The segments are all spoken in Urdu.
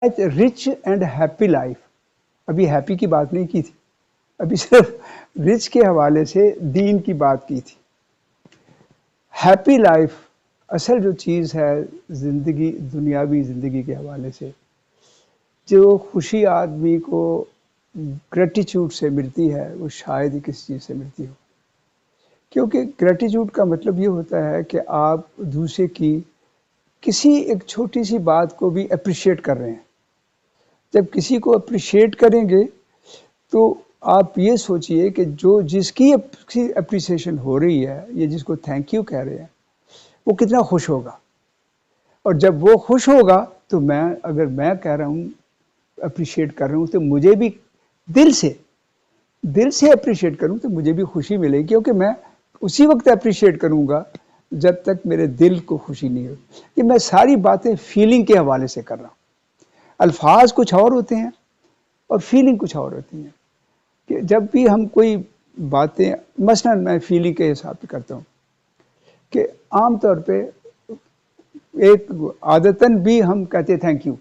Rich and happy life. ابھی ہیپی کی بات نہیں کی تھی, ابھی صرف رچ کے حوالے سے دین کی بات کی تھی. ہیپی لائف اصل جو چیز ہے زندگی, دنیاوی زندگی کے حوالے سے, جو خوشی آدمی کو گریٹیچیوڈ سے ملتی ہے وہ شاید ہی کسی چیز سے ملتی ہو. کیونکہ گریٹیچیوڈ کا مطلب یہ ہوتا ہے کہ آپ دوسرے کی کسی ایک چھوٹی سی بات کو بھی اپریشیٹ کر رہے ہیں. جب کسی کو اپریشیٹ کریں گے تو آپ یہ سوچئے کہ جو جس کی اپریسیشن ہو رہی ہے, یہ جس کو تھینک یو کہہ رہے ہیں, وہ کتنا خوش ہوگا. اور جب وہ خوش ہوگا تو اگر میں کہہ رہا ہوں, اپریشیٹ کر رہا ہوں, تو مجھے بھی دل سے اپریشیٹ کروں تو مجھے بھی خوشی ملے گی, کیونکہ میں اسی وقت اپریشیٹ کروں گا جب تک میرے دل کو خوشی نہیں ہو. کہ میں ساری باتیں فیلنگ کے حوالے سے کر رہا ہوں. الفاظ کچھ اور ہوتے ہیں اور فیلنگ کچھ اور ہوتی ہیں. کہ جب بھی ہم کوئی باتیں, مثلا میں فیلنگ کے حساب سے کرتا ہوں کہ عام طور پہ ایک عادتاً بھی ہم کہتے تھینک یو.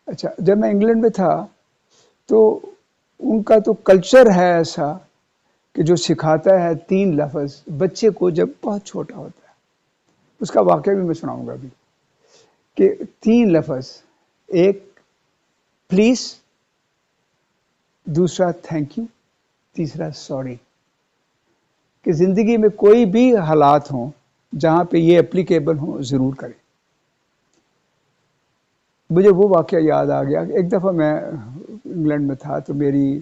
اچھا, جب میں انگلینڈ میں تھا تو ان کا تو کلچر ہے ایسا کہ جو سکھاتا ہے 3 لفظ بچے کو جب بہت چھوٹا ہوتا ہے. اس کا واقعہ بھی میں سناؤں گا ابھی, کہ 3 لفظ, ایک پلیز, دوسرا تھینک یو, تیسرا سوری. کہ زندگی میں کوئی بھی حالات ہوں جہاں پہ یہ اپلیکیبل ہوں ضرور کریں. مجھے وہ واقعہ یاد آ گیا کہ ایک دفعہ میں انگلینڈ میں تھا تو میری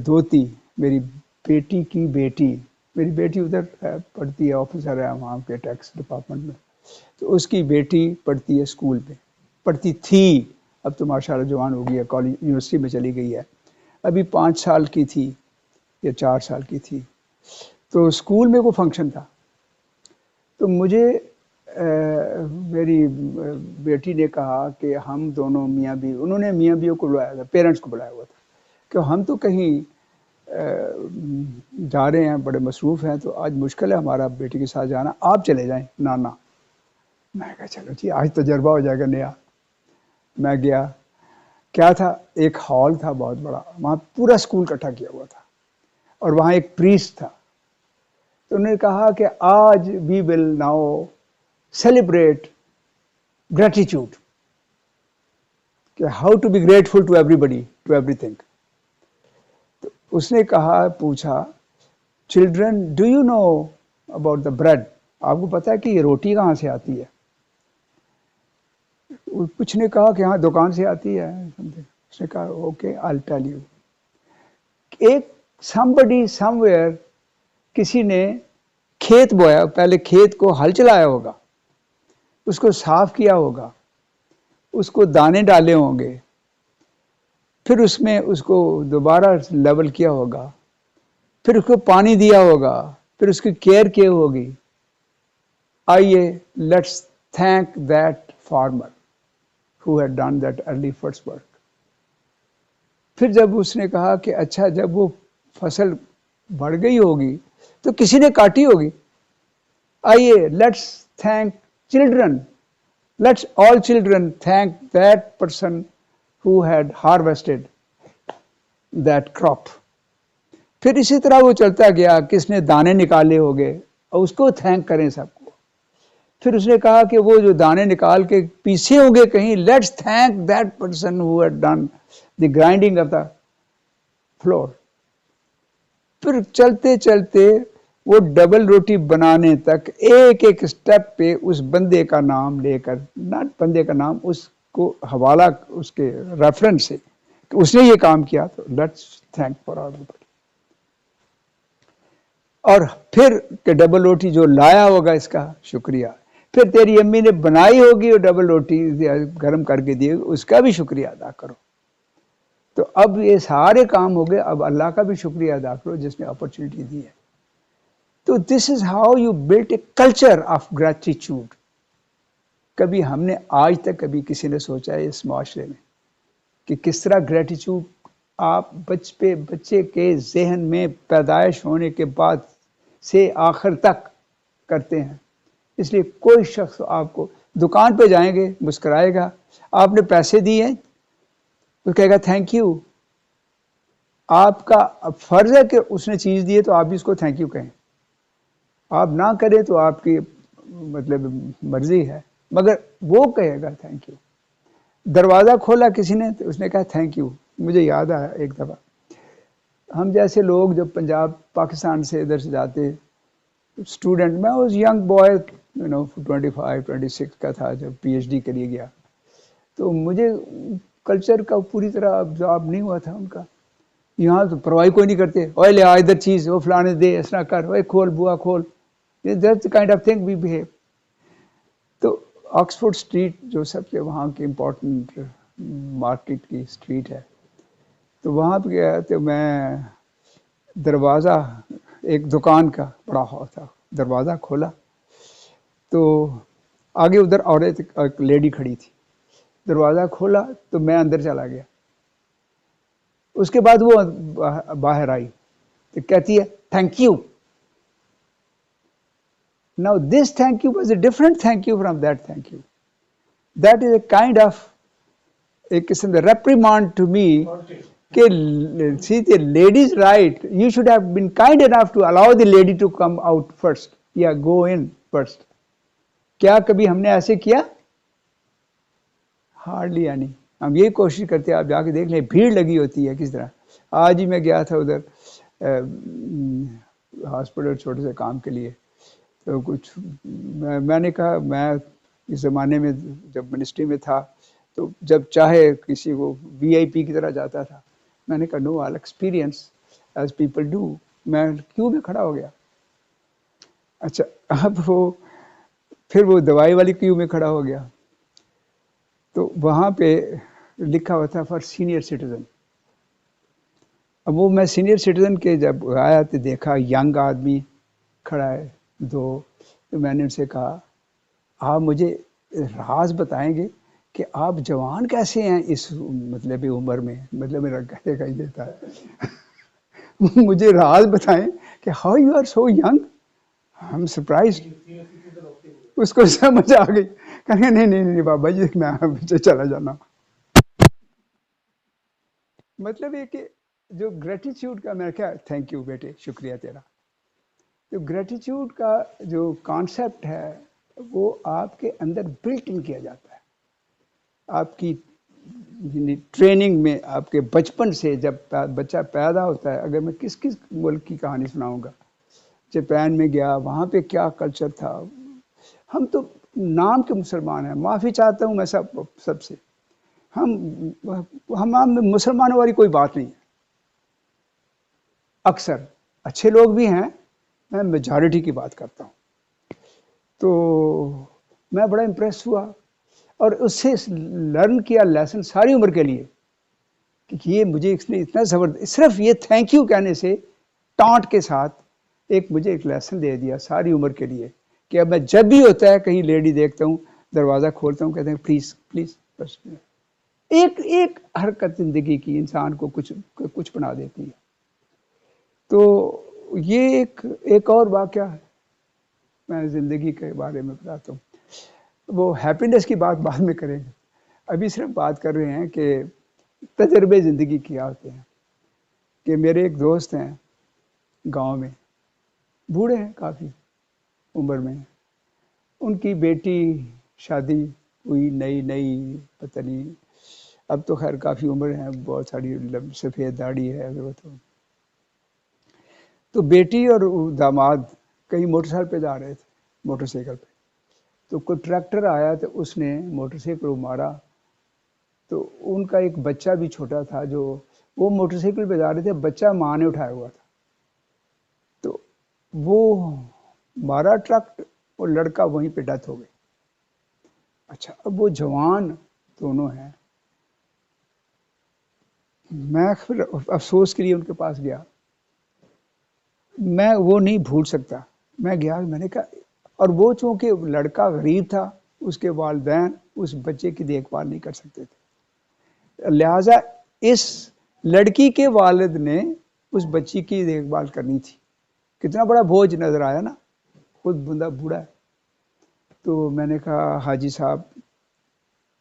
دوتی, میری بیٹی کی بیٹی, میری بیٹی ادھر پڑھتی ہے, آفیسر ہے وہاں کے ٹیکس ڈپارٹمنٹ میں, تو اس کی بیٹی پڑھتی ہے اسکول میں, پڑھتی تھی, اب تو ماشاءاللہ جوان ہو گئی ہے, کالج یونیورسٹی میں چلی گئی ہے. ابھی 5 سال کی تھی یا 4 سال کی تھی. تو اسکول میں کوئی فنکشن تھا, تو مجھے میری بیٹی نے کہا کہ ہم دونوں میاں بیوی, انہوں نے میاں بیوی کو بلایا تھا, پیرنٹس کو بلایا ہوا تھا, کہ ہم تو کہیں جا رہے ہیں, بڑے مصروف ہیں, تو آج مشکل ہے ہمارا بیٹی کے ساتھ جانا, آپ چلے جائیں نانا. میں کہا چلو جی, آج تجربہ ہو جائے گا نیا. میں گیا, کیا تھا, ایک ہال تھا بہت بڑا, وہاں پورا اسکول اکٹھا کیا ہوا تھا, اور وہاں ایک پریسٹ تھا. تو انہوں نے کہا کہ آج we will now celebrate gratitude, کہ how to be grateful to everybody, to everything. تو اس نے کہا, پوچھا, children do you know about the bread, آپ کو پتا ہے کہ یہ روٹی کہاں سے آتی ہے؟ کچھ نے کہا کہ ہاں دکان سے آتی ہے. اس نے کہا okay I will tell you. ایک somebody somewhere, کسی نے کھیت بویا, پہلے کھیت کو ہل چلایا ہوگا, اس کو صاف کیا ہوگا, اس کو دانے ڈالے ہوں گے, پھر اس میں اس کو دوبارہ لیول کیا ہوگا, پھر اس کو پانی دیا ہوگا, پھر اس کی کیئر کی ہوگی. آئیے let's thank that farmer who had done that early first work. پھر جب اس نے کہا کہ اچھا جب وہ فصل بڑھ گئی ہوگی تو کسی نے کاٹی ہوگی, آئیے let's thank children, let's all children thank that person who had harvested that crop. پھر اسی طرح وہ چلتا گیا, کس نے دانے نکالے ہوگے اور اس کو تھینک کریں سب کو. پھر اس نے کہا کہ وہ جو دانے نکال کے پیسے ہوں گے کہیں, let's thank that person who had done the grinding of the floor. پھر چلتے چلتے وہ ڈبل روٹی بنانے تک ایک ایک سٹیپ پہ اس بندے کا نام لے کر, نہ بندے کا نام, اس کو حوالہ اس کے ریفرنس سے کہ اس نے یہ کام کیا, تو لیٹس تھینک فار ایوری بڈی. اور پھر کہ ڈبل روٹی جو لایا ہوگا اس کا شکریہ, پھر تیری امی نے بنائی ہوگی اور ڈبل روٹی گرم کر کے دی, اس کا بھی شکریہ ادا کرو. تو اب یہ سارے کام ہو گئے, اب اللہ کا بھی شکریہ ادا کرو جس نے اپرچونٹی دی ہے. تو this is how you built a culture of gratitude. کبھی ہم نے آج تک کبھی کسی نے سوچا ہے اس معاشرے میں کہ کس طرح گریٹیچیوڈ آپ بچے کے ذہن میں پیدائش ہونے کے بعد سے آخر تک کرتے ہیں. اس لیے کوئی شخص آپ کو دکان پہ جائیں گے مسکرائے گا، آپ نے پیسے دیے ہیں تو کہے گا تھینک یو. آپ کا فرض ہے کہ اس نے چیز دی ہے تو آپ بھی اس کو تھینک یو کہیں. آپ نہ کریں تو آپ کی مطلب مرضی ہے، مگر وہ کہے گا تھینک یو. دروازہ کھولا کسی نے تو اس نے کہا تھینک یو. مجھے یاد آیا ایک دفعہ ہم جیسے لوگ جب پنجاب پاکستان سے ادھر سے جاتے اسٹوڈنٹ، میں اس ینگ بوائے 25-26 کا تھا جب پی ایچ ڈی کے لیے گیا، تو مجھے کلچر کا پوری طرح ابزارب نہیں ہوا تھا ان کا. یہاں تو پرواہی کوئی نہیں کرتے، اوے لے آ ادھر چیز، وہ فلانے دے، اس طرح کر، اوے کھول بوا کھول، that's the kind of thing we behave. تو آکسفورڈ اسٹریٹ جو سب سے وہاں کی امپورٹنٹ مارکیٹ کی اسٹریٹ ہے، تو وہاں پہ گیا تو میں دروازہ ایک دکان کا بڑا ہال تھا، دروازہ کھولا تو آگے ادھر عورت ایک لیڈی کھڑی تھی. دروازہ کھولا تو میں اندر چلا گیا. اس کے بعد وہ باہر آئی تو کہتی ہے thank you. Now this thank you was a different thank you from that thank you. That is a kind of a قسم the reprimand to me کہ see the lady's right, you should have been kind enough to allow the lady to come out first, yeah go in first. کیا کبھی ہم نے ایسے کیا؟ ہارڈلی یعنی ہم یہی کوشش کرتے ہیں. آپ جا کے دیکھ لیں بھیڑ لگی ہوتی ہے کس طرح. آج ہی میں گیا تھا ادھر ہاسپٹل چھوٹے سے کام کے لیے، تو کچھ میں نے کہا میں اس زمانے میں جب منسٹری میں تھا تو جب چاہے کسی کو وی آئی پی کی طرح جاتا تھا. میں نے کہا no all experience as people do. میں کیوں میں کھڑا ہو گیا. اچھا اب وہ پھر وہ دوائی والی کیوں میں کھڑا ہو گیا تو وہاں پہ لکھا ہوا تھا فار سینئر سٹیزن. اب وہ میں سینئر سٹیزن کے جب آیا تو دیکھا ینگ آدمی کھڑا ہے دو، تو میں نے ان سے کہا آپ مجھے راز بتائیں گے کہ آپ جوان کیسے ہیں اس مطلب عمر میں، مطلب میرا کہنے دیتا ہے مجھے راز بتائیں کہ how you are so young. I am surprise. اس کو سمجھ آ گئی، کہنے نہیں بابا جی میں پیچھے چلا جانا. مطلب یہ کہ جو گریٹیچیوڈ کا میں کیا تھینک یو بیٹے شکریہ تیرا. تو گریٹیچیوڈ کا جو کانسیپٹ ہے وہ آپ کے اندر بلٹ ان کیا جاتا ہے. آپ کی ٹریننگ میں، آپ کے بچپن سے جب بچہ پیدا ہوتا ہے. اگر میں کس ملک کی کہانی سناؤں گا، جاپان میں گیا وہاں پہ کیا کلچر تھا. ہم تو نام کے مسلمان ہیں، معافی چاہتا ہوں میں سب سے. ہم مسلمانوں والی کوئی بات نہیں ہے. اکثر اچھے لوگ بھی ہیں، میں میجارٹی کی بات کرتا ہوں. تو میں بڑا امپریس ہوا اور اس سے لرن کیا لیسن ساری عمر کے لیے کہ یہ مجھے اس نے اتنا زبردست، صرف یہ تھینک یو کہنے سے ٹانٹ کے ساتھ مجھے ایک لیسن دے دیا ساری عمر کے لیے کہ اب میں جب بھی ہوتا ہے کہیں لیڈی دیکھتا ہوں دروازہ کھولتا ہوں کہتے ہیں پلیز پلیز. بس ایک حرکت زندگی کی انسان کو کچھ بنا دیتی ہے. تو یہ ایک اور واقعہ ہے میں زندگی کے بارے میں بتاتا ہوں. وہ ہیپینس کی بات بعد میں کریں گے، ابھی صرف بات کر رہے ہیں کہ تجربے زندگی کیا ہوتے ہیں. کہ میرے ایک دوست ہیں گاؤں میں، بوڑھے ہیں کافی عمر میں، ان کی بیٹی شادی ہوئی نئی پتہ نہیں، اب تو خیر کافی عمر ہے، بہت ساری سفید داڑھی ہے. تو بیٹی اور داماد کہیں موٹر سائیکل پہ جا رہے تھے، موٹر سائیکل پہ، تو کوئی ٹریکٹر آیا تو اس نے موٹر سائیکل کو مارا. تو ان کا ایک بچہ بھی چھوٹا تھا، جو وہ موٹر سائیکل پہ جا رہے تھے، بچہ ماں نے اٹھایا ہوا تھا. تو وہ مارا ٹرک، وہ لڑکا وہیں پہ ڈیتھ ہو گئی. اچھا اب وہ جوان دونوں ہیں. میں پھر افسوس کے لیے ان کے پاس گیا، میں وہ نہیں بھول سکتا. میں گیا، میں نے کہا، اور وہ چونکہ لڑکا غریب تھا، اس کے والدین اس بچے کی دیکھ بھال نہیں کر سکتے تھے، لہٰذا اس لڑکی کے والد نے اس بچی کی دیکھ بھال کرنی تھی. کتنا بڑا بوجھ نظر آیا نا، خود بندہ بوڑھا ہے. تو میں نے کہا حاجی صاحب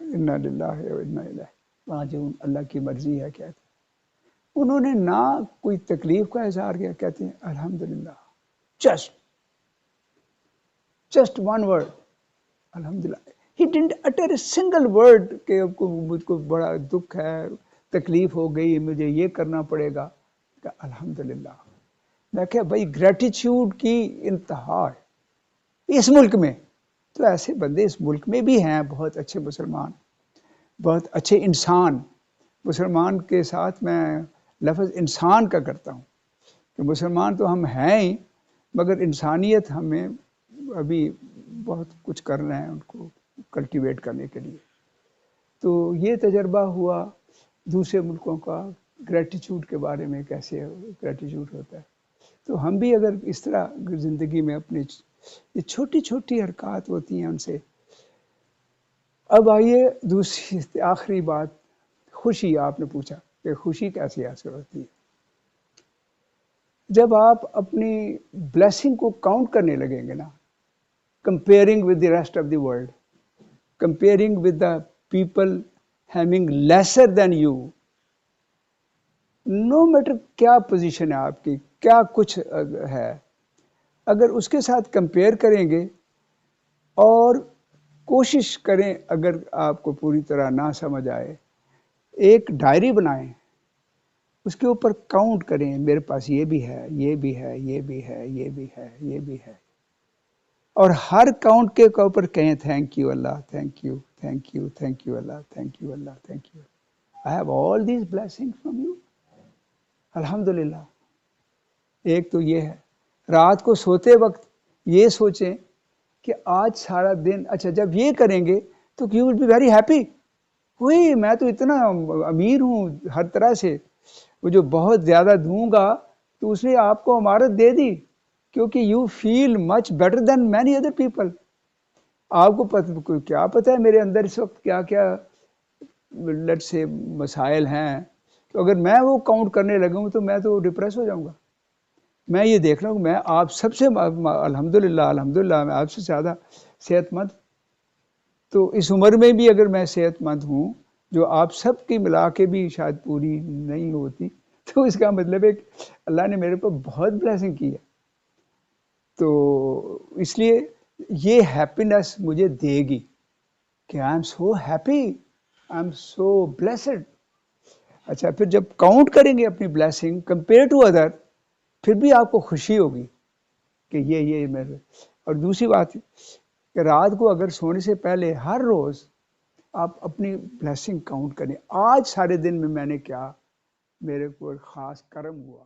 انا للہ و انا الیہ راجعون، اللہ کی مرضی ہے کہتے ہیں۔ انہوں نے نہ کوئی تکلیف کا اظہار کیا، کہتے ہیں الحمدللہ، جسٹ ون ورڈ الحمدللہ۔ He didn't utter a single word کہ مجھ کو بڑا دکھ ہے، تکلیف ہو گئی، مجھے یہ کرنا پڑے گا، کہ الحمدللہ۔ میں کہا بھائی گریٹیچیوڈ کی انتہا ہے اس ملک میں، تو ایسے بندے اس ملک میں بھی ہیں، بہت اچھے مسلمان، بہت اچھے انسان۔ مسلمان کے ساتھ میں لفظ انسان کا کرتا ہوں کہ مسلمان تو ہم ہیں ہی، مگر انسانیت ہمیں ابھی بہت کچھ کر رہے ہیں ان کو کلٹیویٹ کرنے کے لیے۔ تو یہ تجربہ ہوا دوسرے ملکوں کا، گریٹیچیوڈ کے بارے میں، کیسے گریٹیچیوڈ ہوتا ہے۔ تو ہم بھی اگر اس طرح زندگی میں اپنی یہ چھوٹی چھوٹی حرکات ہوتی ہیں ان سے۔ اب آئیے دوسری آخری بات، خوشی۔ آپ نے پوچھا کہ خوشی کیسے حاصل ہوتی ہے۔ جب آپ اپنی بلیسنگ کو کاؤنٹ کرنے لگیں گے نا، comparing with the rest of the world, comparing with the people having lesser than you, no matter کیا پوزیشن ہے آپ کی، کیا کچھ ہے، اگر اس کے ساتھ کمپیئر کریں گے اور کوشش کریں، اگر آپ کو پوری طرح نہ سمجھ آئے، ایک ڈائری بنائیں، اس کے اوپر کاؤنٹ کریں، میرے پاس یہ بھی ہے، یہ بھی ہے، یہ بھی ہے، یہ بھی ہے، یہ بھی ہے، اور ہر کاؤنٹ کے اوپر کہیں thank you Allah, thank you, thank you, thank you Allah, thank you Allah, thank you, I have all these blessing from you, الحمدللہ۔ ایک تو یہ ہے، رات کو سوتے وقت یہ سوچیں کہ آج سارا دن، اچھا جب یہ کریں گے تو you will be very happy, وہی میں تو اتنا امیر ہوں ہر طرح سے، وہ جو بہت زیادہ دوں گا تو اس نے آپ کو امارت دے دی، کیونکہ you feel much better than many other people. آپ کو کیا پتہ ہے میرے اندر اس وقت کیا کیا لیٹ سے مسائل ہیں، تو اگر میں وہ کاؤنٹ کرنے لگوں تو میں تو ڈپریس ہو جاؤں گا۔ میں یہ دیکھ رہا ہوں میں آپ سب سے الحمدللہ الحمدللہ میں آپ سے زیادہ صحت مند، تو اس عمر میں بھی اگر میں صحت مند ہوں، جو آپ سب کی ملا کے بھی شاید پوری نہیں ہوتی، تو اس کا مطلب ہے کہ اللہ نے میرے پر بہت بلیسنگ کی ہے۔ تو اس لیے یہ ہیپینس مجھے دے گی کہ I am so happy, I am so blessed. اچھا پھر جب کاؤنٹ کریں گے اپنی بلیسنگ کمپیئر ٹو ادر، پھر بھی آپ کو خوشی ہوگی کہ یہ میرے۔ اور دوسری بات کہ رات کو اگر سونے سے پہلے ہر روز آپ اپنی بلیسنگ کاؤنٹ کریں، آج سارے دن میں نے کیا، میرے کو خاص کرم ہوا۔